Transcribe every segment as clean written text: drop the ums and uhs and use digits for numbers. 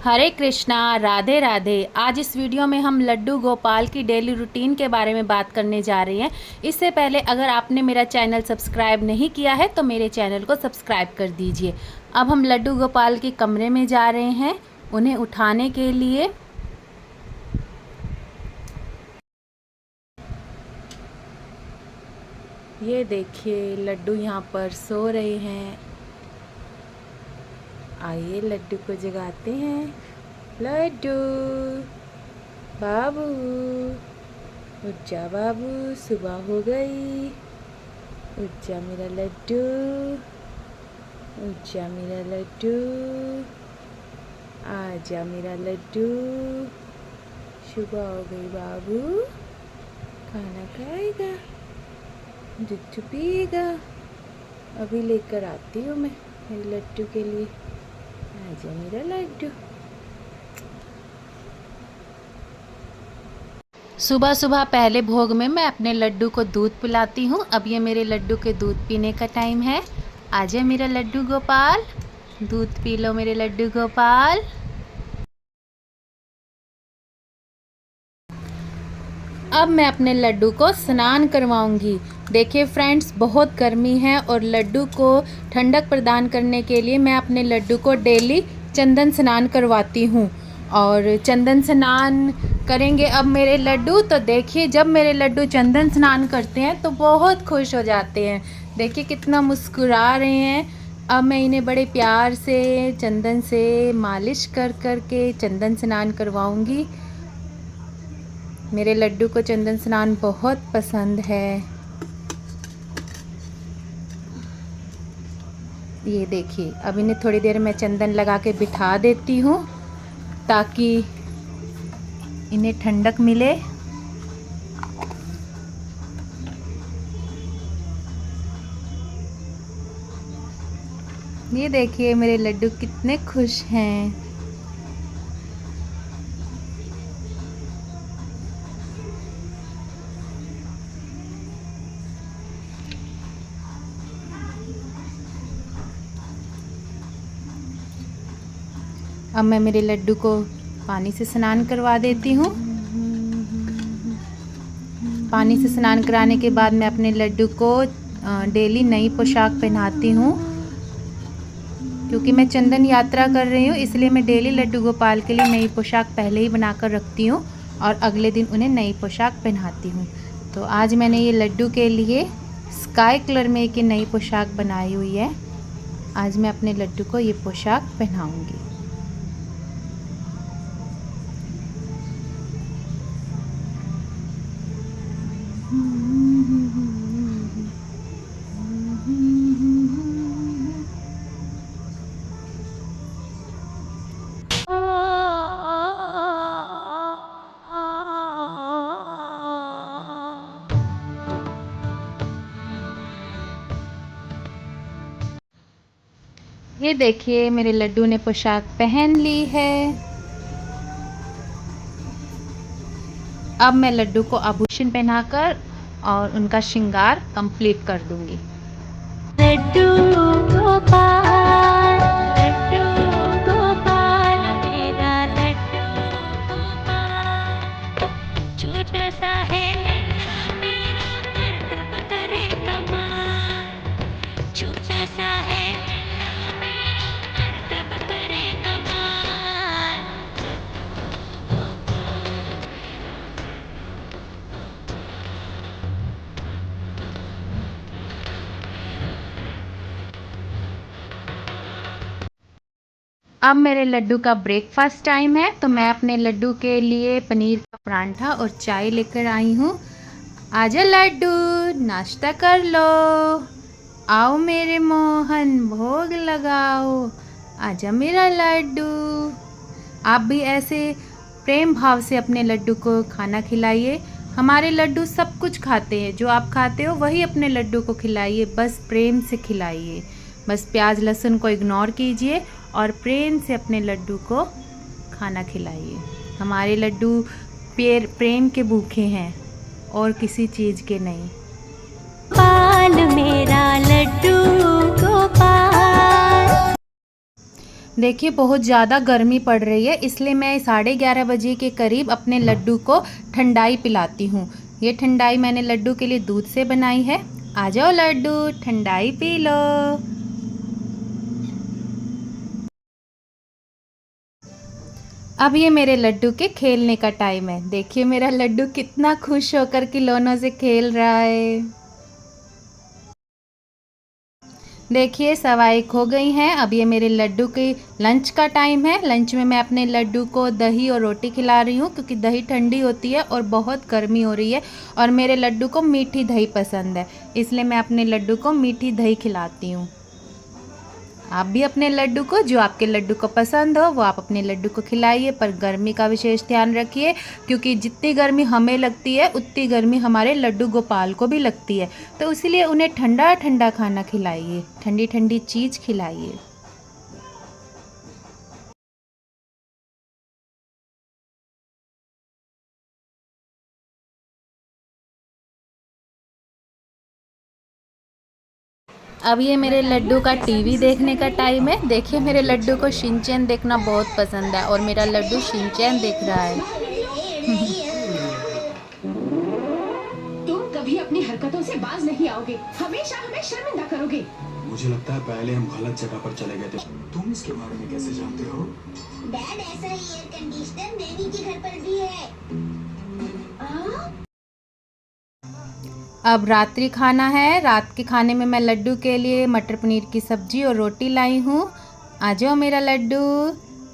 हरे कृष्णा, राधे राधे। आज इस वीडियो में हम लड्डू गोपाल की डेली रूटीन के बारे में बात करने जा रहे हैं। इससे पहले अगर आपने मेरा चैनल सब्सक्राइब नहीं किया है तो मेरे चैनल को सब्सक्राइब कर दीजिए। अब हम लड्डू गोपाल के कमरे में जा रहे हैं उन्हें उठाने के लिए। ये देखिए लड्डू यहाँ पर सो रहे हैं। आइए लड्डू को जगाते हैं। लड्डू बाबू, उठ जा बाबू, सुबह हो गई। उठ जा मेरा लड्डू, उठ जा मेरा लड्डू, आ जा मेरा लड्डू। सुबह हो गई बाबू, खाना खाएगा, दूध पिएगा। अभी लेकर आती हूँ मैं मेरे लड्डू के लिए। आ जा मेरा लड्डू। सुबह सुबह पहले भोग में मैं अपने लड्डू को दूध पिलाती हूँ। अब ये मेरे लड्डू के दूध पीने का टाइम है। आजा मेरा लड्डू गोपाल, दूध पी लो मेरे लड्डू गोपाल। अब मैं अपने लड्डू को स्नान करवाऊंगी। देखिए फ्रेंड्स, बहुत गर्मी है और लड्डू को ठंडक प्रदान करने के लिए मैं अपने लड्डू को डेली चंदन स्नान करवाती हूँ। और चंदन स्नान करेंगे अब मेरे लड्डू। तो देखिए जब मेरे लड्डू चंदन स्नान करते हैं तो बहुत खुश हो जाते हैं। देखिए कितना मुस्कुरा रहे हैं। अब मैं इन्हें बड़े प्यार से चंदन से मालिश कर कर के चंदन स्नान करवाऊंगी। मेरे लड्डू को चंदन स्नान बहुत पसंद है। ये देखिए अब इन्हें थोड़ी देर मैं चंदन लगा के बिठा देती हूँ ताकि इन्हें ठंडक मिले। ये देखिए मेरे लड्डू कितने खुश हैं। अब मैं मेरे लड्डू को पानी से स्नान करवा देती हूँ। पानी से स्नान कराने के बाद मैं अपने लड्डू को डेली नई पोशाक पहनाती हूँ। क्योंकि मैं चंदन यात्रा कर रही हूँ इसलिए मैं डेली लड्डू गोपाल के लिए नई पोशाक पहले ही बनाकर रखती हूँ और अगले दिन उन्हें नई पोशाक पहनाती हूँ। तो आज मैंने ये लड्डू के लिए स्काई कलर में एक नई पोशाक बनाई हुई है। आज मैं अपने लड्डू को ये पोशाक पहनाऊँगी। ये देखिए मेरे लड्डू ने पोशाक पहन ली है। अब मैं लड्डू को आभूषण पहनाकर और उनका श्रृंगार कंप्लीट कर दूंगी। लड्डू गोपाल, लड्डू गोपाल, मेरा लड्डू गोपाल, छोटा सा है करे कमाल, छोटा सा है करे कमाल। अब मेरे लड्डू का ब्रेकफास्ट टाइम है तो मैं अपने लड्डू के लिए पनीर का परांठा और चाय लेकर आई हूँ। आजा लड्डू, नाश्ता कर लो। आओ मेरे मोहन, भोग लगाओ। आजा मेरा लड्डू। आप भी ऐसे प्रेम भाव से अपने लड्डू को खाना खिलाइए। हमारे लड्डू सब कुछ खाते हैं, जो आप खाते हो वही अपने लड्डू को खिलाइए। बस प्रेम से खिलाइए। बस प्याज लहसुन को इग्नोर कीजिए और प्रेम से अपने लड्डू को खाना खिलाइए। हमारे लड्डू प्रेम के भूखे हैं और किसी चीज़ के नहीं। गोपाल मेरा लड्डू गोपाल। देखिए बहुत ज़्यादा गर्मी पड़ रही है, इसलिए मैं 11:30 बजे के करीब अपने लड्डू को ठंडाई पिलाती हूँ। ये ठंडाई मैंने लड्डू के लिए दूध से बनाई है। आ जाओ लड्डू, ठंडाई पी लो। अब ये मेरे लड्डू के खेलने का टाइम है। देखिए मेरा लड्डू कितना खुश होकर खिलौनों से खेल रहा है। देखिए 1:15 हो गई हैं। अब ये मेरे लड्डू के लंच का टाइम है। लंच में मैं अपने लड्डू को दही और रोटी खिला रही हूँ, क्योंकि दही ठंडी होती है और बहुत गर्मी हो रही है और मेरे लड्डू को मीठी दही पसंद है, इसलिए मैं अपने लड्डू को मीठी दही खिलाती हूँ। आप भी अपने लड्डू को, जो आपके लड्डू को पसंद हो वो आप अपने लड्डू को खिलाइए, पर गर्मी का विशेष ध्यान रखिए, क्योंकि जितनी गर्मी हमें लगती है उतनी गर्मी हमारे लड्डू गोपाल को भी लगती है, तो इसीलिए उन्हें ठंडा ठंडा खाना खिलाइए, ठंडी ठंडी चीज़ खिलाइए। अब ये मेरे लड्डू का टीवी देखने का टाइम है। देखिए मेरे लड्डू को शिनचैन देखना बहुत पसंद है और मेरा लड्डू शिनचैन देख रहा है। तुम कभी अपनी हरकतों से बाज नहीं आओगे, हमेशा हमें शर्मिंदा करोगे। मुझे लगता है पहले हम गलत जगह पर चले गए थे। तुम इसके बारे में कैसे जानते हो? डैड, ऐसा ही एयर कंडीशनर नैनी के घर पर भी है। अब रात्रि खाना है। रात के खाने में मैं लड्डू के लिए मटर पनीर की सब्जी और रोटी लाई हूँ। आ जाओ मेरा लड्डू,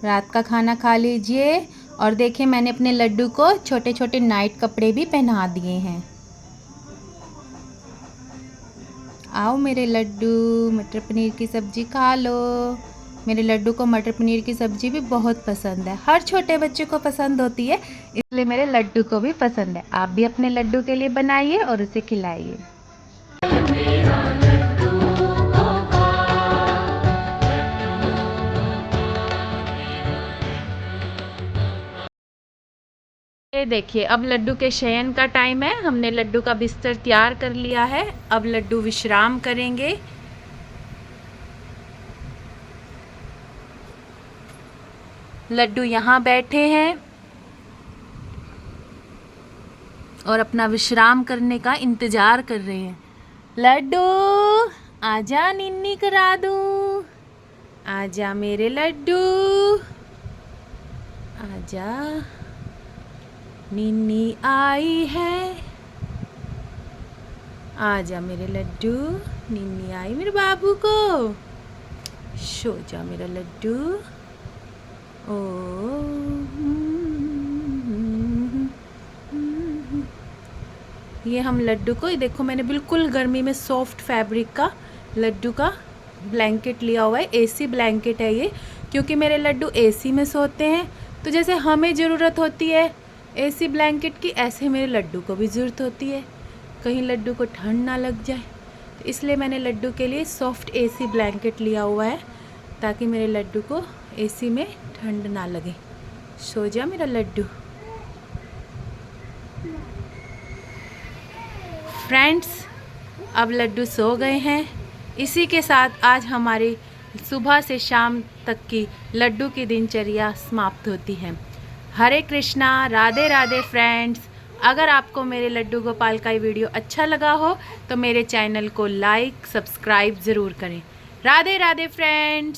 रात का खाना खा लीजिए। और देखिए मैंने अपने लड्डू को छोटे छोटे नाइट कपड़े भी पहना दिए हैं। आओ मेरे लड्डू, मटर पनीर की सब्जी खा लो। मेरे लड्डू को मटर पनीर की सब्जी भी बहुत पसंद है। हर छोटे बच्चे को पसंद होती है, इसलिए मेरे लड्डू को भी पसंद है। आप भी अपने लड्डू के लिए बनाइए और उसे खिलाइए। ये देखिए अब लड्डू के शयन का टाइम है। हमने लड्डू का बिस्तर तैयार कर लिया है। अब लड्डू विश्राम करेंगे। लड्डू यहाँ बैठे हैं और अपना विश्राम करने का इंतज़ार कर रहे हैं। लड्डू आजा, निन्नी करा दूँ। आजा मेरे लड्डू, आजा, निन्नी आई है। आजा मेरे लड्डू, निन्नी आई मेरे बाबू को। सो जा मेरा लड्डू। ओ ये हम लड्डू को, देखो मैंने बिल्कुल गर्मी में सॉफ्ट फैब्रिक का लड्डू का ब्लैंकेट लिया हुआ है। एसी ब्लैंकेट है ये, क्योंकि मेरे लड्डू एसी में सोते हैं, तो जैसे हमें ज़रूरत होती है एसी ब्लैंकेट की, ऐसे मेरे लड्डू को भी ज़रूरत होती है, कहीं लड्डू को ठंड ना लग जाए। तो इसलिए मैंने लड्डू के लिए सॉफ्ट एसी ब्लैंकेट लिया हुआ है, ताकि मेरे लड्डू को एसी में ठंड ना लगे। सो जा मेरा लड्डू। फ्रेंड्स अब लड्डू सो गए हैं। इसी के साथ आज हमारी सुबह से शाम तक की लड्डू की दिनचर्या समाप्त होती है। हरे कृष्णा, राधे राधे फ्रेंड्स। अगर आपको मेरे लड्डू गोपाल का ये वीडियो अच्छा लगा हो तो मेरे चैनल को लाइक सब्सक्राइब ज़रूर करें। राधे राधे फ्रेंड्स।